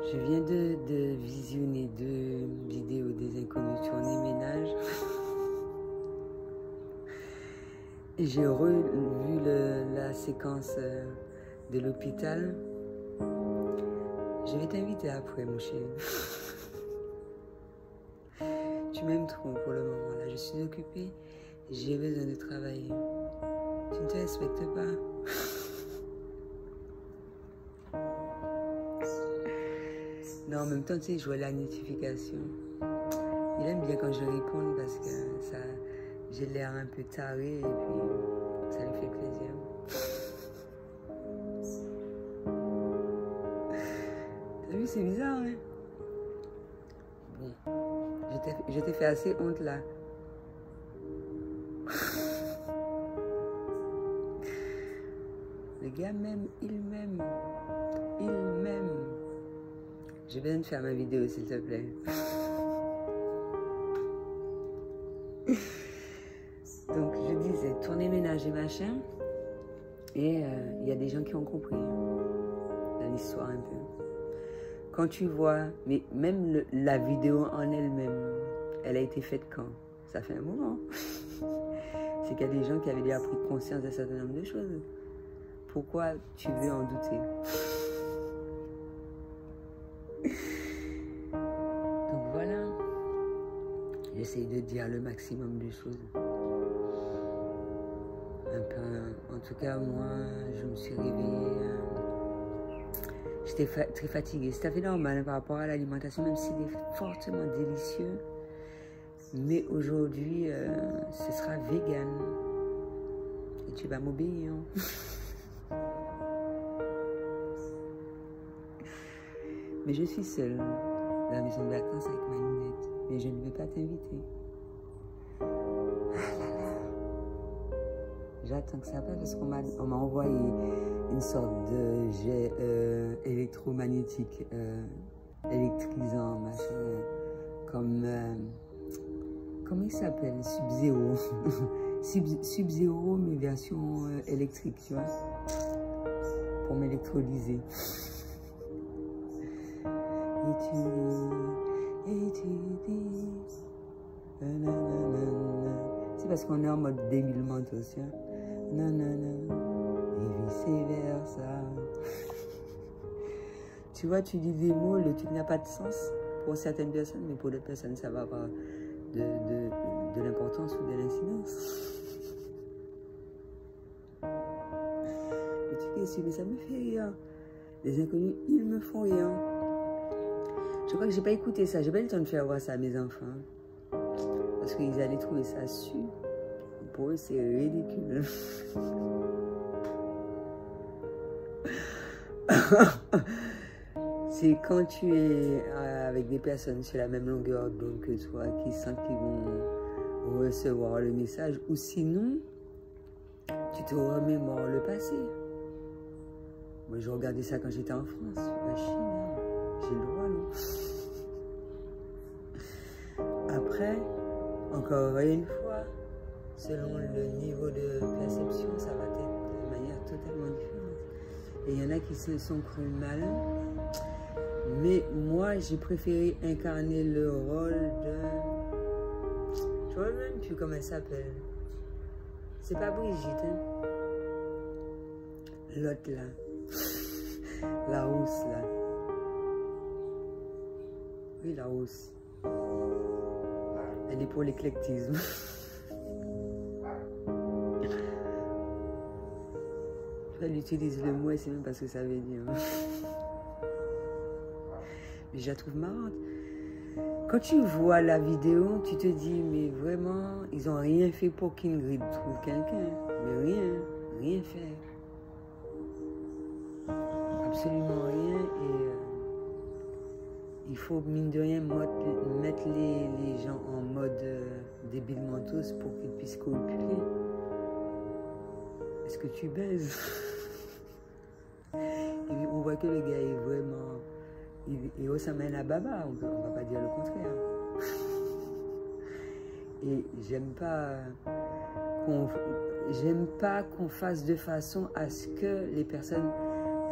Je viens de visionner 2 vidéos des inconnus tournées ménage. Et j'ai revu la séquence de l'hôpital. Je vais t'inviter après, mon chéri. Tu m'aimes trop pour le moment. Là, je suis occupée. J'ai besoin de travailler. Tu ne te respectes pas. Non, en même temps, tu sais, je vois la notification. Il aime bien quand je réponds parce que ça, j'ai l'air un peu taré et puis ça lui fait plaisir. T'as vu, c'est bizarre, hein? Bon, je t'ai fait assez honte là. Le gars m'aime, il m'aime. Il m'aime. Je viens de faire ma vidéo, s'il te plaît. Donc, je disais, tourner ménage et machin. Et il y a des gens qui ont compris dans l'histoire un peu. Quand tu vois, mais même la vidéo en elle-même, elle a été faite quand? Ça fait un moment. C'est qu'il y a des gens qui avaient déjà pris conscience d'un certain nombre de choses. Pourquoi tu veux en douter? Donc voilà, j'essaie de dire le maximum de choses. Un peu, en tout cas, moi, je me suis réveillée. J'étais très fatiguée. C'est tout à fait normal par rapport à l'alimentation, même s'il est fortement délicieux. Mais aujourd'hui, ce sera vegan. Et tu vas m'obéir. Mais je suis seule dans la maison de vacances avec ma lunette. Mais je ne vais pas t'inviter. J'attends que ça passe parce qu'on m'a envoyé une sorte de jet électromagnétique, électrisant, machin, comme, comment il s'appelle? Sub-Zero. Sub-Zero, mais version électrique, tu vois, pour m'électrolyser. Et tu dis, c'est parce qu'on est en mode débile mentos, hein. Nanana, et vice-versa. Tu vois, tu dis des mots, le truc n'a pas de sens pour certaines personnes, mais pour d'autres personnes, ça va avoir de l'importance ou de l'incidence. Mais ça me fait rire. Les inconnus, ils me font rire. Je crois que j'ai pas écouté ça, j'ai pas eu le temps de faire voir ça à mes enfants. Parce qu'ils allaient trouver ça super. Pour eux, c'est ridicule. C'est quand tu es avec des personnes sur la même longueur d'onde que toi, qui sentent qu'ils vont recevoir le message, ou sinon, tu te remémores le passé. Moi, je regardais ça quand j'étais en France. La Chine, j'ai le droit, non? Après, encore une fois, selon le niveau de perception, ça va être de manière totalement différente. Et il y en a qui se sont crus mal. Mais moi, j'ai préféré incarner le rôle de... Je ne vois même plus comment elle s'appelle. C'est pas Brigitte, hein? L'autre là. La rousse là. Oui, la rousse. Elle est pour l'éclectisme. Elle utilise le mot et c'est même pas ce que ça veut dire. Mais je la trouve marrante. Quand tu vois la vidéo, tu te dis, mais vraiment, ils n'ont rien fait pour qu'Ingrid trouve quelqu'un. Mais rien fait. Absolument rien. Et il faut, mine de rien, mettre les gens en mode débile mentos pour qu'ils puissent copuler. Est-ce que tu baises? Et on voit que le gars est vraiment... Il ressemble à Baba, on ne va pas dire le contraire. Et j'aime pas qu'on fasse de façon à ce que les personnes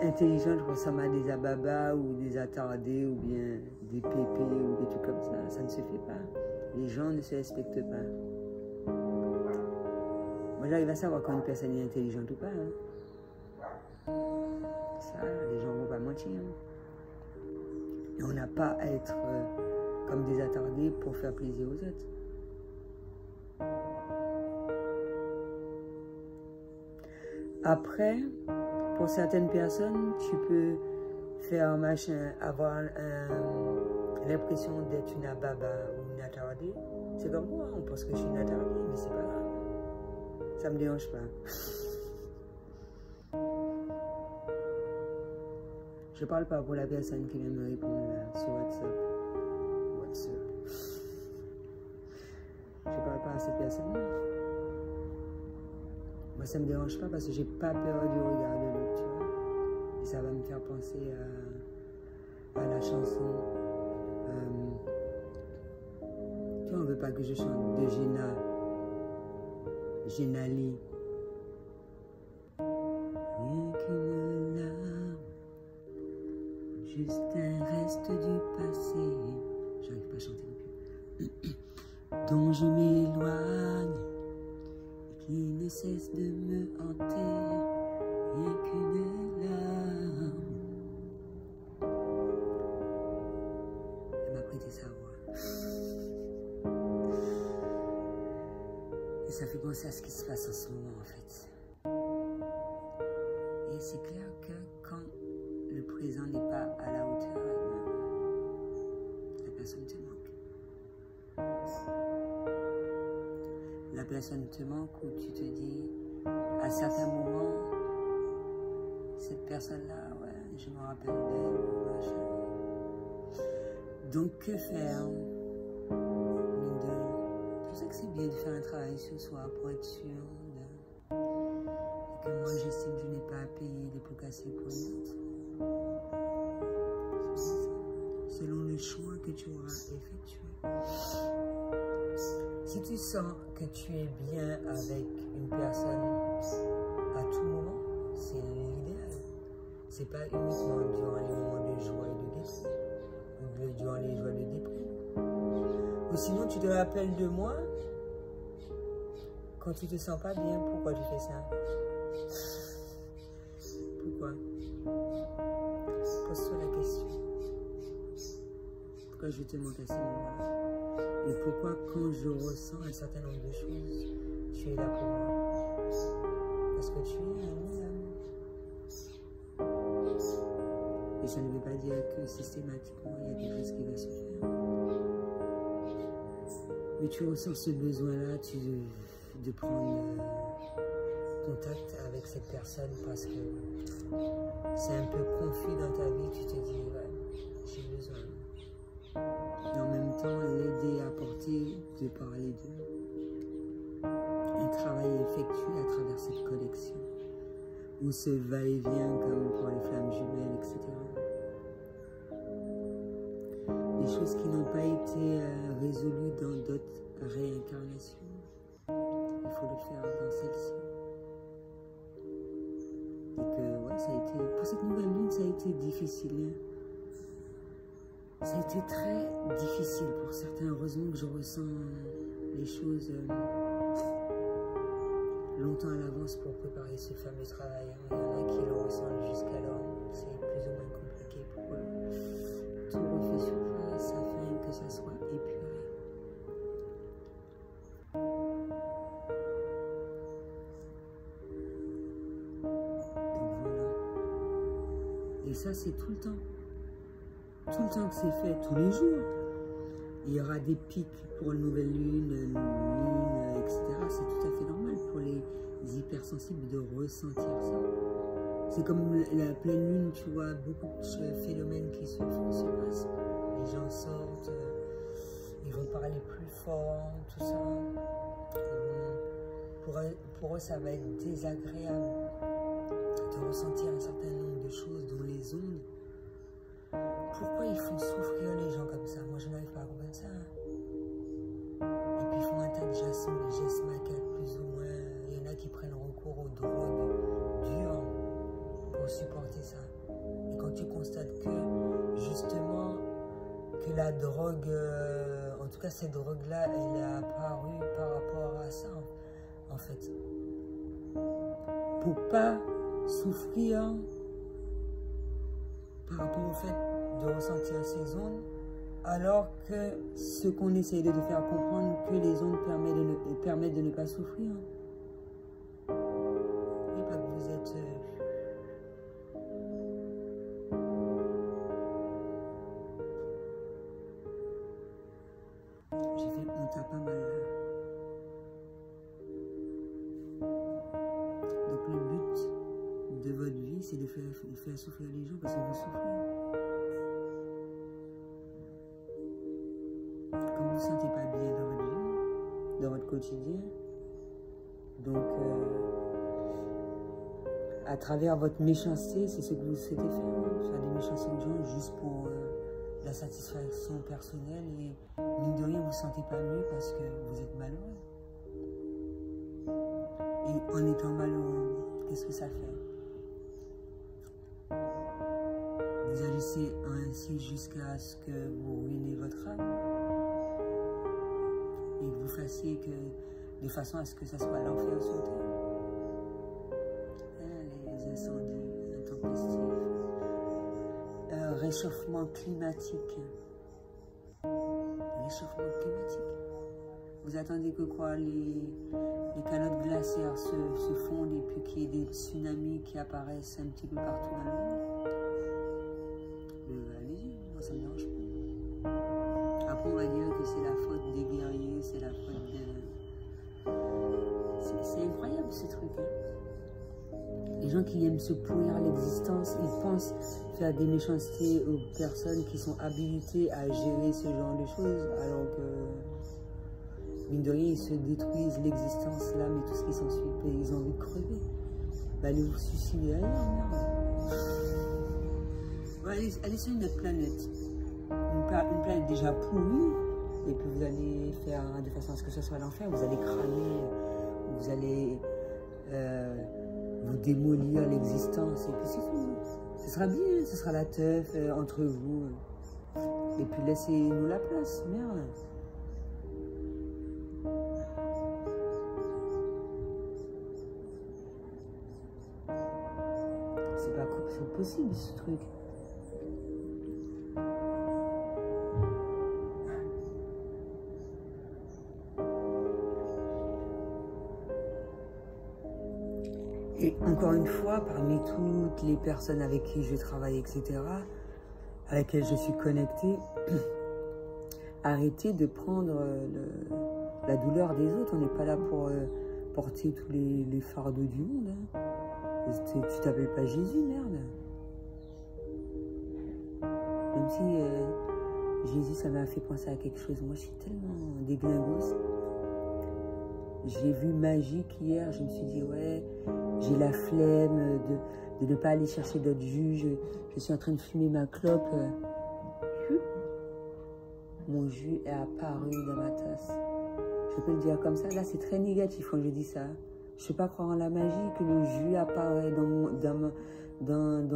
intelligentes ressemblent à des ababas ou des attardés ou bien des pépés ou des trucs comme ça. Ça ne se fait pas. Les gens ne se respectent pas. Moi, j'arrive à savoir quand une personne est intelligente ou pas. Hein. Ça, les gens ne vont pas mentir. Hein. Et on n'a pas à être comme des attardés pour faire plaisir aux autres. Après, pour certaines personnes, tu peux faire machin, avoir l'impression d'être une ababa ou une attardée. C'est comme moi, on pense que je suis une attardée, mais c'est pas grave. Ça me dérange pas. Je parle pas pour la personne qui vient me répondre là, sur WhatsApp. Je parle pas à cette personne-là. Moi, ça me dérange pas parce que j'ai pas peur du regard de l'autre, tu vois. Et ça va me faire penser à la chanson. Tu vois, on veut pas que je chante de Génali. Rien qu'une larme, juste un reste du passé. J'arrive pas à chanter non plus. Dont je m'éloigne et qui ne cesse de me hanter. Rien qu'une larme. Elle m'a prêté sa voix. Et ça fait penser à ce qui se passe en ce moment, en fait. Et c'est clair que quand le présent n'est pas à la hauteur, la personne te manque. La personne te manque où tu te dis, à certains moments, cette personne-là, ouais, je me rappelle d'elle, machin. Donc, que faire? Mine de rien. C'est pour ça que c'est bien de faire un travail sur soi pour être sûr que moi, j'estime que je n'ai pas à payer des pots cassés pour les autres. Selon le choix que tu auras effectué. Si tu sens que tu es bien avec une personne à tout moment, c'est l'idéal. C'est pas uniquement durant les moments de joie et de déprime, ou durant les joies de déprime. Ou sinon, tu te rappelles de moi quand tu te sens pas bien. Pourquoi tu fais ça? Pourquoi? Pose-toi la question. Pourquoi je te manque à ces moments-là? Et pourquoi quand je ressens un certain nombre de choses, tu es là pour moi? Parce que tu es un amour. Et ça ne veut pas dire que systématiquement, il y a quelque chose qui va se faire. Mais tu ressens ce besoin-là de prendre contact avec cette personne parce que c'est un peu confus dans ta vie, tu te dis, ouais, j'ai besoin. Et en même temps, l'aider à porter, de parler d'eux. Un travail effectué à travers cette collection. Ou ce va-et-vient comme pour les flammes jumelles, etc. Des choses qui n'ont pas été résolues dans d'autres réincarnations. Il faut le faire dans celle-ci. Et que, ouais, ça a été, pour cette nouvelle lune, ça a été difficile. Hein. Ça a été très difficile pour certains. Heureusement que je ressens les choses longtemps à l'avance pour préparer ce fameux travail. Il y en a qui le ressentent jusqu'alors. C'est plus ou moins compliqué pour eux. Tout refait surface afin que ça soit épuré. Et ça, c'est tout le temps. Tout le temps que c'est fait, tous les jours. Il y aura des pics pour une nouvelle lune, etc. C'est tout à fait normal pour les hypersensibles de ressentir ça. C'est comme la pleine lune, tu vois, beaucoup de phénomènes qui se passent. Les gens sortent, ils vont parler plus fort, tout ça. Pour eux, ça va être désagréable de ressentir un certain nombre de choses dans les ondes. Pourquoi ils font souffrir les gens comme ça? Moi, je n'arrive pas à comprendre ça. Et puis, ils font un tas de gestes macabres, plus ou moins. Il y en a qui prennent recours aux drogues dures pour supporter ça. quand tu constates que, justement, que la drogue, en tout cas cette drogue-là, elle est apparue par rapport à ça, en fait. Pour pas souffrir par rapport au fait de ressentir ces ondes, alors que ce qu'on essaie de te faire comprendre, que les ondes permettent de ne pas souffrir. Et pas que vous êtes... J'ai fait on t'a pas mal là. Donc le but de votre vie, c'est de faire souffrir les gens parce que vous souffrez. Quand vous ne vous sentez pas bien dans votre vie, dans votre quotidien, donc à travers votre méchanceté, c'est ce que vous souhaitez faire des méchancetés aux gens juste pour la satisfaction personnelle et mine de rien, vous ne vous sentez pas mieux parce que vous êtes malheureux. Et en étant malheureux, qu'est-ce que ça fait? Vous agissez ainsi jusqu'à ce que vous ruinez votre âme et que vous fassiez que de façon à ce que ça soit l'enfer sur terre. Les incendies intempestifs, réchauffement climatique. Réchauffement climatique. Vous attendez que quoi, les calottes glaciaires se fondent et puis qu'il y ait des tsunamis qui apparaissent un petit peu partout dans le monde? Allez-y, moi ça me dérange pas. Après on va dire que c'est la faute des guerriers, c'est la faute de... C'est incroyable ce truc. Hein. Les gens qui aiment se pourrir l'existence, ils pensent faire des méchancetés aux personnes qui sont habilitées à gérer ce genre de choses, alors que, mine de rien, ils se détruisent l'existence, l'âme et tout ce qui s'ensuit, et ils ont envie de crever. Bah, allez vous suicider ailleurs, merde. Ouais, allez sur une autre planète. Une planète déjà pourrie, et puis vous allez faire de façon à ce que ce soit l'enfer, vous allez cramer, vous allez vous démolir l'existence, et puis c'est tout. Ce sera bien, ce sera la teuf entre vous. Et puis laissez-nous la place, merde. C'est possible ce truc. Et encore une fois, parmi toutes les personnes avec qui je travaille, etc., à laquelle je suis connectée, arrêtez de prendre la douleur des autres. On n'est pas là pour porter tous les fardeaux du monde. Hein. Tu t'appelles pas Jésus, merde. Même si Jésus, ça m'a fait penser à quelque chose. Moi, je suis tellement déglingos. J'ai vu Magique hier, je me suis dit, ouais, j'ai la flemme de ne pas aller chercher d'autres jus. Je suis en train de fumer ma clope. Mon jus est apparu dans ma tasse. Je peux le dire comme ça. Là, c'est très négatif quand je dis ça. Je ne peux pas croire en la magie que le jus apparaît dans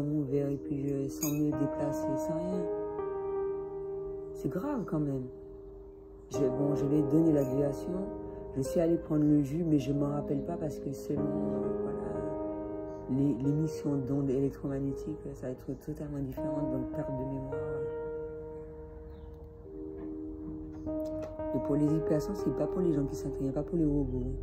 mon verre et puis sans me déplacer, sans rien. C'est grave quand même. Bon, je vais donner la déviation. Je suis allée prendre le jus, mais je ne m'en rappelle pas parce que selon l'émission d'ondes électromagnétiques, ça va être totalement différent, donc perte de mémoire. Et pour les hypersensibles, c'est pas pour les gens qui s'entraînent, pas pour les robots.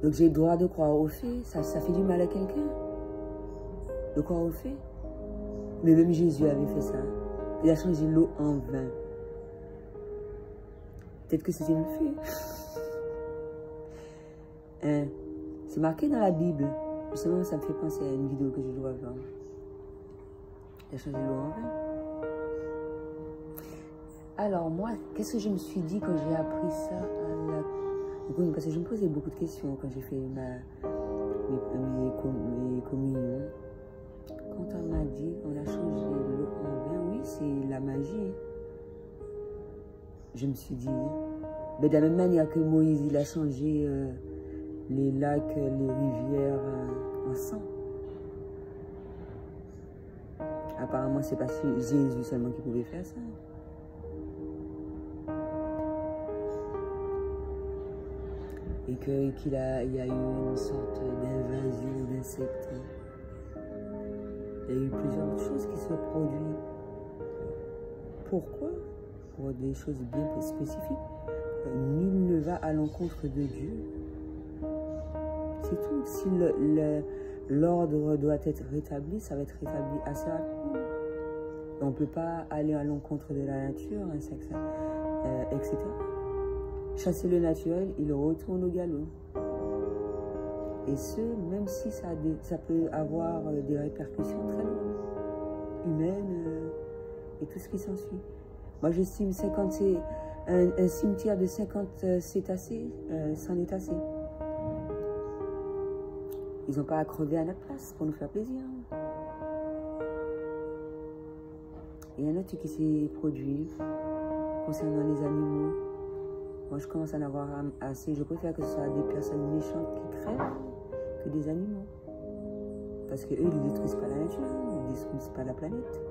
Donc j'ai le droit de croire aux faits, ça fait du mal à quelqu'un. De croire aux faits. Mais même Jésus avait fait ça. Il a changé l'eau en vin. Peut-être que c'était le fait. Hein? C'est marqué dans la Bible. Justement, ça me fait penser à une vidéo que je dois voir. Il a changé l'eau en vin. Alors moi, qu'est-ce que je me suis dit quand j'ai appris ça à la... Parce que je me posais beaucoup de questions quand j'ai fait mes communions. Quand on m'a dit on a changé l'eau en vin, oui, c'est la magie. Je me suis dit, Mais de la même manière que Moïse, il a changé les lacs, les rivières en sang. Apparemment, c'est pas Jésus seulement qui pouvait faire ça. Et qu'il y a eu une sorte d'invasion d'insectes. Il y a eu plusieurs choses qui se produisent. Pourquoi? Pour des choses bien spécifiques. Nul ne va à l'encontre de Dieu. C'est tout. Si l'ordre doit être rétabli, ça va être rétabli assez rapidement. On ne peut pas aller à l'encontre de la nature, etc. Chasser le naturel, il retourne au galop. Et ce, même si ça peut avoir des répercussions très lourdes, humaines et tout ce qui s'ensuit. Moi, j'estime un cimetière de 50 cétacés, c'en est assez. Ils n'ont pas à crever à notre place pour nous faire plaisir. Il y a un autre qui s'est produit concernant les animaux. Moi, je commence à en avoir assez. Je préfère que ce soit des personnes méchantes qui crèvent que des animaux. Parce qu'eux, ils ne détruisent pas la nature, ils ne détruisent pas la planète.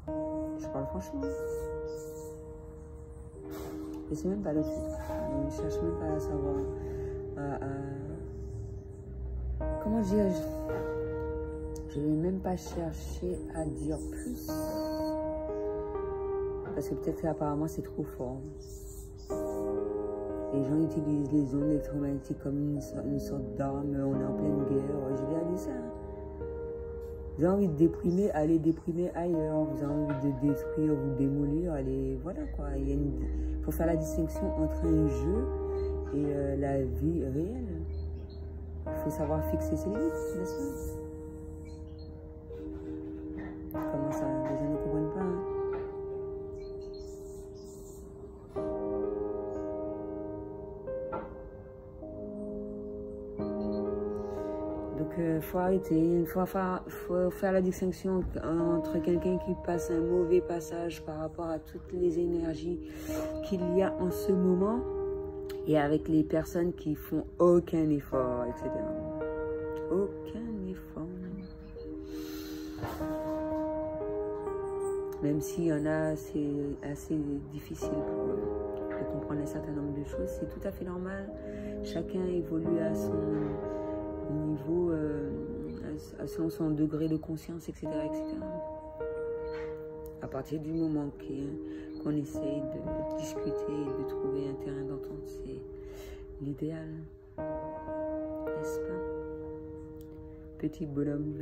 Je parle franchement. Et c'est même pas le truc. Je ne cherche même pas à savoir. Comment dire? Je ne vais même pas chercher à dire plus. Parce que peut-être qu'apparemment c'est trop fort. Les gens utilisent les ondes électromagnétiques comme une sorte d'arme. On est en pleine guerre. Je vais aller ça. Vous avez envie de déprimer, allez déprimer ailleurs. Vous avez envie de détruire, vous démolir, allez. Voilà quoi. Il faut faire la distinction entre un jeu et la vie réelle. Il faut savoir fixer ses limites, n'est-ce pas? Comment ça? Les gens ne comprennent pas. Hein? Donc, faut arrêter. Il faut faire la distinction entre quelqu'un qui passe un mauvais passage par rapport à toutes les énergies qu'il y a en ce moment et avec les personnes qui font aucun effort, etc. Aucun effort. Même s'il y en a, c'est assez difficile pour eux de comprendre un certain nombre de choses. C'est tout à fait normal. Chacun évolue à son niveau, selon son degré de conscience, etc. etc. À partir du moment qu'on essaye de discuter et de trouver un terrain d'entente, c'est l'idéal. N'est-ce pas? Petit bonhomme.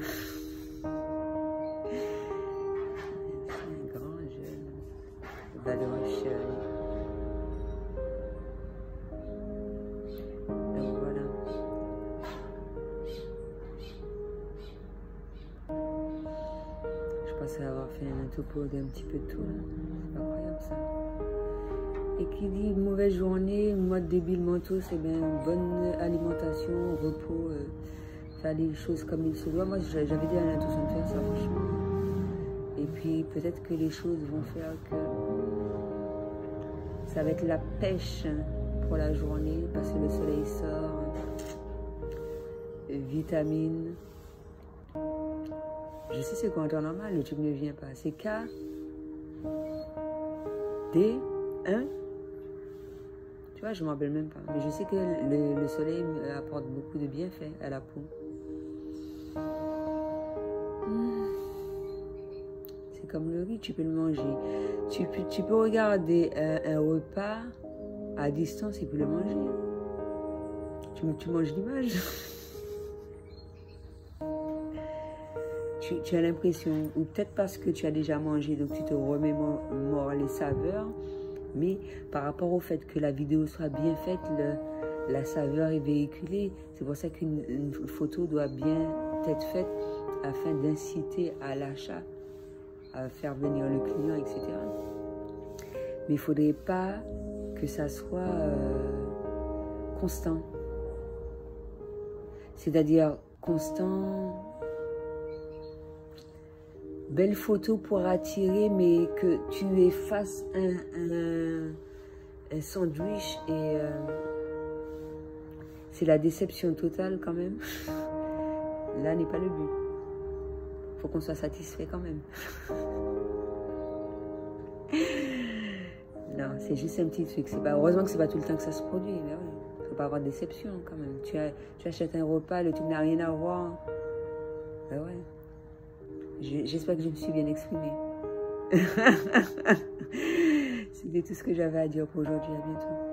Donc voilà. Je pensais avoir fait un topo d'un petit peu de tout. C'est incroyable ça. Et qui dit mauvaise journée, mode débile mentaux, c'est bien bonne alimentation, repos, faire les choses comme il se doit. Moi j'avais dit à l'intention de faire ça franchement. Et puis peut-être que les choses vont faire que ça va être la pêche pour la journée parce que le soleil sort. Vitamines. Je sais c'est quoi en temps normal, le truc ne vient pas. C'est K, D, 1. Tu vois, je ne m'en rappelle même pas. Mais je sais que le soleil apporte beaucoup de bienfaits à la peau. Comme le riz, tu peux le manger. Tu peux regarder un repas à distance et puis le manger. Tu manges l'image. tu as l'impression, ou peut-être parce que tu as déjà mangé, donc tu te remémores les saveurs, mais par rapport au fait que la vidéo soit bien faite, la saveur est véhiculée. C'est pour ça qu'une photo doit bien être faite afin d'inciter à l'achat, à faire venir le client, etc. Mais il ne faudrait pas que ça soit constant. C'est-à-dire constant, belle photo pour attirer, mais que tu effaces un sandwich et c'est la déception totale quand même. Là n'est pas le but. Faut qu'on soit satisfait quand même. Non, c'est juste un petit truc. Pas, heureusement que c'est pas tout le temps que ça se produit. Là, ouais. Faut pas avoir de déception quand même. Tu achètes un repas, le truc n'a rien à voir. Ben ouais. J'espère que je me suis bien exprimée. C'était tout ce que j'avais à dire pour aujourd'hui. À bientôt.